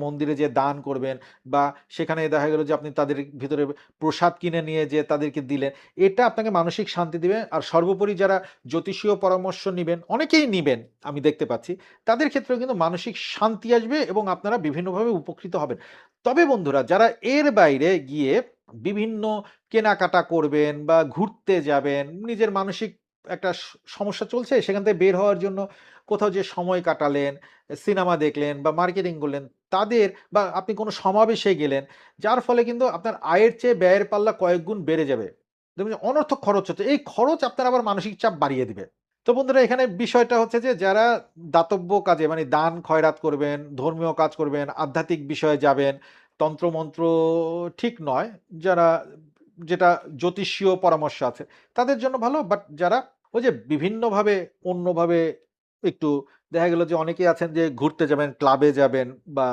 মন্দিরে যেয়ে দান করবেন বা সেখানে দেখা গেল যে আপনি তাদের ভিতরে প্রসাদ কিনে নিয়ে যেয়ে তাদেরকে দিলেন। এটা আপনাকে মানসিক শান্তি দিবে। আর সর্বোপরি যারা জ্যোতিষীয় পরামর্শ নিবেন, অনেকেই নিবেন আমি দেখতে পাচ্ছি। তাদের ক্ষেত্রেও কিন্তু মানসিক শান্তি আসবে এবং আপনারা বিভিন্নভাবে উপকৃত হবেন। তবে বন্ধুরা যারা এর বাইরে গিয়ে বিভিন্ন কেনাকাটা করবেন বা ঘুরতে যাবেন, নিজের মানসিক একটা সমস্যা চলছে সেখান থেকে বের হওয়ার জন্য কোথাও যেয়ে সময় কাটালেন, সিনেমা দেখলেন বা মার্কেটিং করলেন, তাদের বা আপনি কোনো সমাবেশে গেলেন, যার ফলে কিন্তু আপনার আয়ের চেয়ে ব্যয়ের পাল্লা কয়েক গুণ বেড়ে যাবে। দেখবেন যে অনর্থক খরচ হচ্ছে। এই খরচ আপনার আবার মানসিক চাপ বাড়িয়ে দিবে। তো বন্ধুরা এখানে বিষয়টা হচ্ছে যে যারা দাতব্য কাজে মানে দান খয়রাত করবেন, ধর্মীয় কাজ করবেন, আধ্যাত্মিক বিষয়ে যাবেন, তন্ত্রমন্ত্র ঠিক নয়, যারা যেটা জ্যোতিষীয় পরামর্শ আছে, তাদের জন্য ভালো। বাট যারা ওই যে বিভিন্নভাবে অন্যভাবে একটু দেখা গেল যে অনেকেই আছেন যে ঘুরতে যাবেন, ক্লাবে যাবেন বা